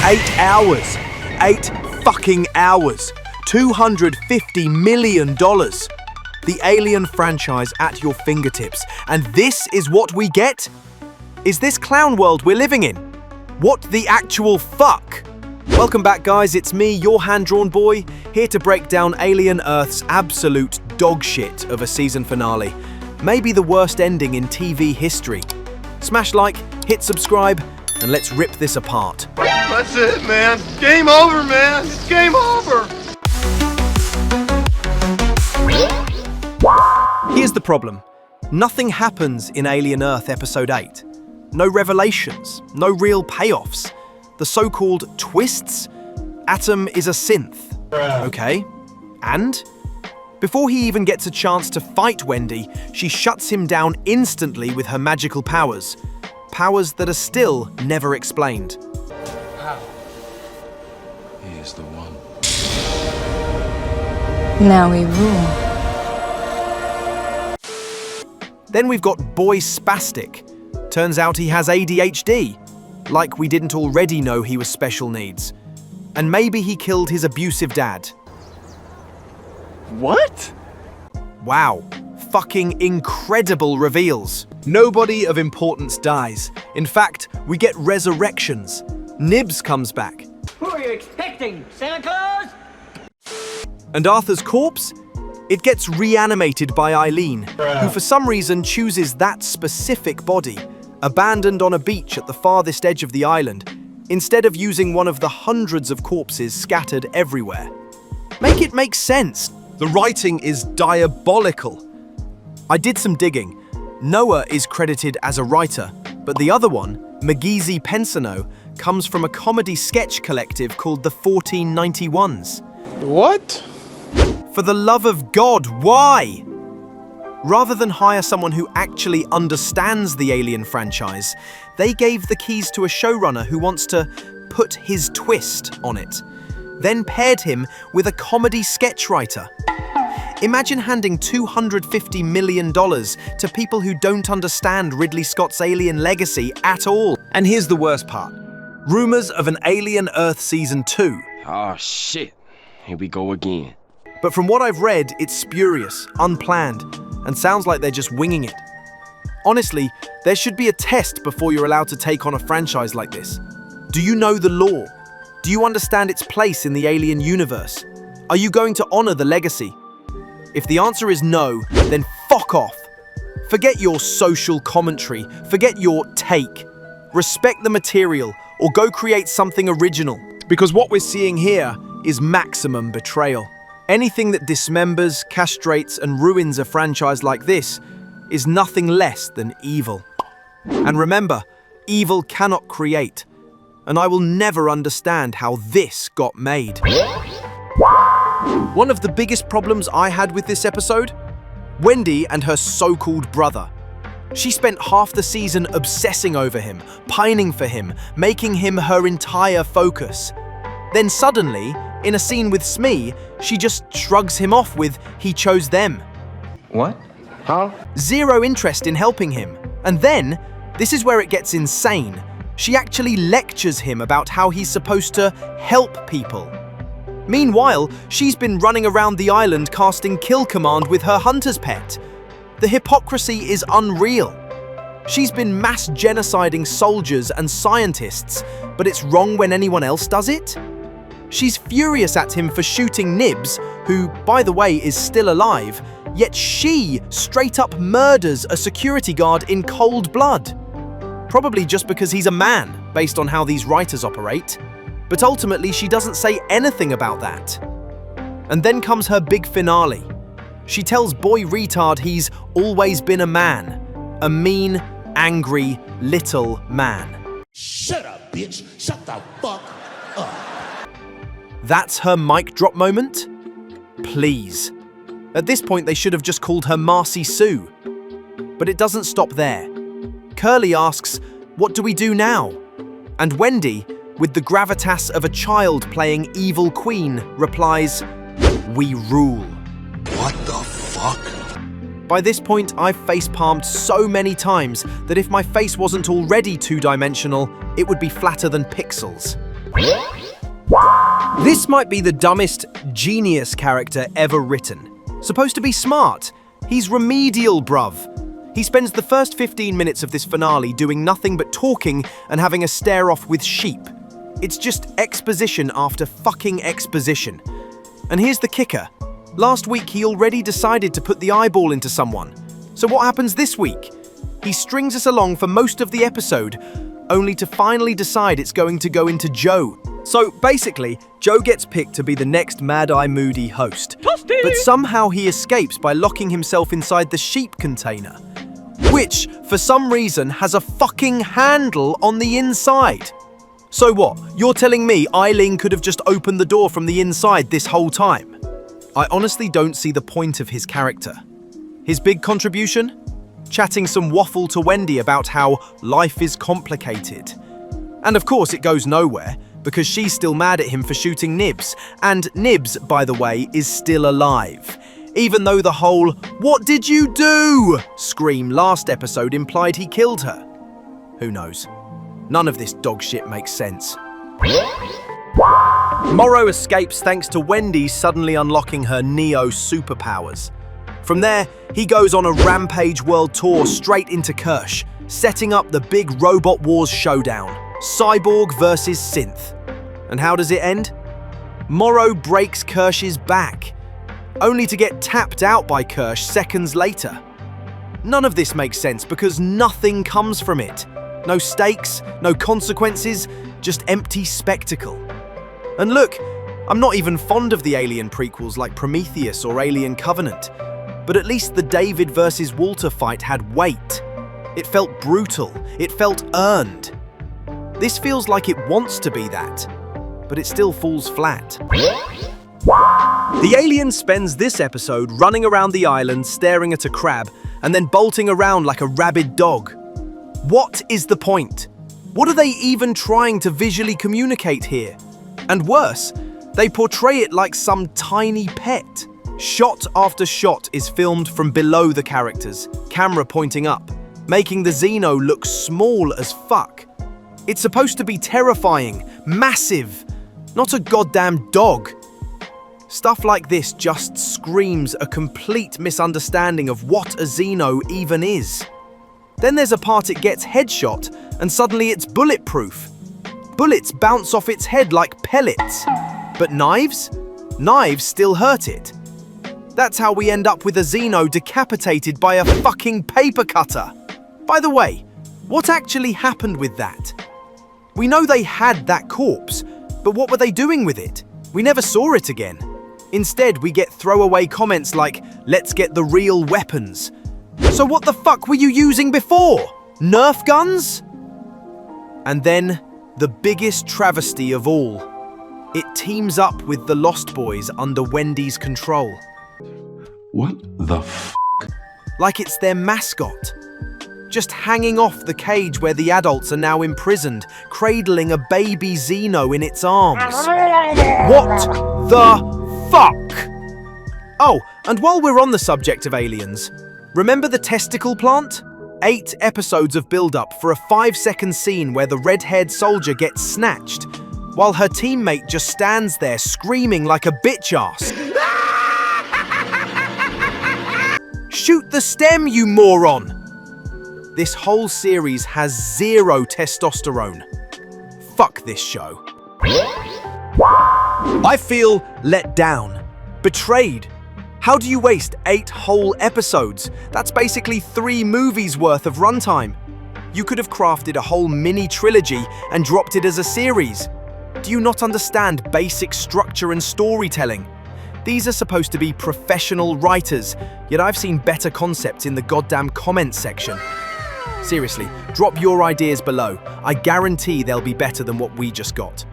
8 hours. 8 fucking hours. $250 million. The Alien franchise at your fingertips. And this is what we get? Is this clown world we're living in? What the actual fuck? Welcome back, guys. It's me, your hand-drawn boy, here to break down Alien Earth's absolute dog shit of a season finale. Maybe the worst ending in TV history. Smash like, hit subscribe, and let's rip this apart. That's it, man. Game over, man. It's game over. Here's the problem. Nothing happens in Alien Earth Episode 8. No revelations, no real payoffs. The so-called twists? Atom is a synth. Okay, and? Before he even gets a chance to fight Wendy, she shuts him down instantly with her magical powers. Powers that are still never explained. How? He is the one. Now we rule. Then we've got Boy Spastic. Turns out he has ADHD. Like we didn't already know he was special needs. And maybe he killed his abusive dad. What? Wow, fucking incredible reveals. Nobody of importance dies. In fact, we get resurrections. Nibs comes back. Who are you expecting, Santa Claus? And Arthur's corpse? It gets reanimated by Eileen, who for some reason chooses that specific body, abandoned on a beach at the farthest edge of the island, instead of using one of the hundreds of corpses scattered everywhere. Make it make sense. The writing is diabolical. I did some digging. Noah is credited as a writer, but the other one, McGeezy Pensano, comes from a comedy sketch collective called the 1491s. What? For the love of God, why? Rather than hire someone who actually understands the Alien franchise, they gave the keys to a showrunner who wants to put his twist on it, then paired him with a comedy sketch writer. Imagine handing $250 million to people who don't understand Ridley Scott's Alien legacy at all. And here's the worst part. Rumors of an Alien Earth Season 2. Oh shit, here we go again. But from what I've read, it's spurious, unplanned, and sounds like they're just winging it. Honestly, there should be a test before you're allowed to take on a franchise like this. Do you know the lore? Do you understand its place in the Alien universe? Are you going to honor the legacy? If the answer is no, then fuck off. Forget your social commentary, forget your take. Respect the material, or go create something original. Because what we're seeing here is maximum betrayal. Anything that dismembers, castrates, and ruins a franchise like this is nothing less than evil. And remember, evil cannot create. And I will never understand how this got made. One of the biggest problems I had with this episode? Wendy and her so-called brother. She spent half the season obsessing over him, pining for him, making him her entire focus. Then suddenly, in a scene with Smee, she just shrugs him off with, he chose them. What? Huh? Zero interest in helping him. And then, this is where it gets insane. She actually lectures him about how he's supposed to help people. Meanwhile, she's been running around the island casting kill command with her hunter's pet. The hypocrisy is unreal. She's been mass genociding soldiers and scientists, but it's wrong when anyone else does it? She's furious at him for shooting Nibs, who, by the way, is still alive, yet she straight up murders a security guard in cold blood. Probably just because he's a man, based on how these writers operate. But ultimately, she doesn't say anything about that. And then comes her big finale. She tells Boy Retard he's always been a man. A mean, angry, little man. Shut up, bitch. Shut the fuck up. That's her mic drop moment? Please. At this point, they should have just called her Marcy Sue. But it doesn't stop there. Curly asks, what do we do now? And Wendy, with the gravitas of a child playing evil queen, replies, we rule. What the fuck? By this point, I've facepalmed so many times that if my face wasn't already two-dimensional, it would be flatter than pixels. This might be the dumbest genius character ever written. Supposed to be smart. He's remedial, bruv. He spends the first 15 minutes of this finale doing nothing but talking and having a stare-off with sheep. It's just exposition after fucking exposition. And here's the kicker. Last week he already decided to put the eyeball into someone. So what happens this week? He strings us along for most of the episode, only to finally decide it's going to go into Joe. So basically, Joe gets picked to be the next Mad Eye Moody host. But somehow he escapes by locking himself inside the sheep container, which, for some reason, has a fucking handle on the inside. So what? You're telling me Eileen could have just opened the door from the inside this whole time? I honestly don't see the point of his character. His big contribution? Chatting some waffle to Wendy about how life is complicated. And of course it goes nowhere, because she's still mad at him for shooting Nibs. And Nibs, by the way, is still alive. Even though the whole "What did you do?" scream last episode implied he killed her. Who knows? None of this dog shit makes sense. Morrow escapes thanks to Wendy suddenly unlocking her Neo superpowers. From there, he goes on a rampage world tour straight into Kirsh, setting up the big Robot Wars showdown. Cyborg versus Synth. And how does it end? Morrow breaks Kirsh's back, only to get tapped out by Kirsh seconds later. None of this makes sense because nothing comes from it. No stakes, no consequences, just empty spectacle. And look, I'm not even fond of the Alien prequels like Prometheus or Alien Covenant, but at least the David versus Walter fight had weight. It felt brutal, it felt earned. This feels like it wants to be that, but it still falls flat. The alien spends this episode running around the island staring at a crab and then bolting around like a rabid dog. What is the point? What are they even trying to visually communicate here? And worse, they portray it like some tiny pet. Shot after shot is filmed from below the characters, camera pointing up, making the Xeno look small as fuck. It's supposed to be terrifying, massive, not a goddamn dog. Stuff like this just screams a complete misunderstanding of what a Xeno even is. Then there's a part it gets headshot and suddenly it's bulletproof. Bullets bounce off its head like pellets. But knives? Knives still hurt it. That's how we end up with a Xeno decapitated by a fucking paper cutter. By the way, what actually happened with that? We know they had that corpse, but what were they doing with it? We never saw it again. Instead, we get throwaway comments like, "Let's get the real weapons." So what the fuck were you using before? Nerf guns? And then, the biggest travesty of all. It teams up with the Lost Boys under Wendy's control. What the f? Like it's their mascot. Just hanging off the cage where the adults are now imprisoned, cradling a baby Xeno in its arms. What the fuck? Oh, and while we're on the subject of aliens, remember the testicle plant? 8 episodes of build-up for a 5-second scene where the red-haired soldier gets snatched, while her teammate just stands there screaming like a bitch ass. Shoot the stem, you moron! This whole series has 0 testosterone. Fuck this show. I feel let down, betrayed. How do you waste 8 whole episodes? That's basically 3 movies worth of runtime. You could have crafted a whole mini trilogy and dropped it as a series. Do you not understand basic structure and storytelling? These are supposed to be professional writers, yet I've seen better concepts in the goddamn comments section. Seriously, drop your ideas below. I guarantee they'll be better than what we just got.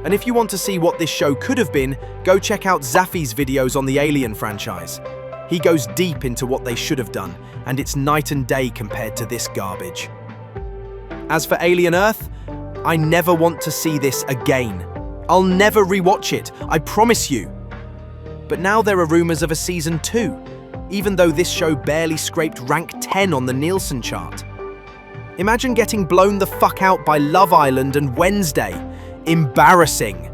And if you want to see what this show could have been, go check out Zafi's videos on the Alien franchise. He goes deep into what they should have done, and it's night and day compared to this garbage. As for Alien Earth, I never want to see this again. I'll never rewatch it, I promise you. But now there are rumors of a season 2, even though this show barely scraped rank 10 on the Nielsen chart. Imagine getting blown the fuck out by Love Island and Wednesday. Embarrassing.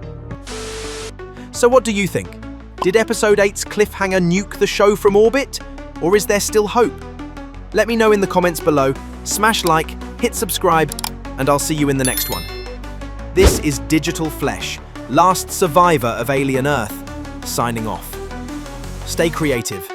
So what do you think? Did Episode 8's cliffhanger nuke the show from orbit? Or is there still hope? Let me know in the comments below, smash like, hit subscribe, and I'll see you in the next one. This is Digital Flesh, last survivor of Alien Earth, signing off. Stay creative.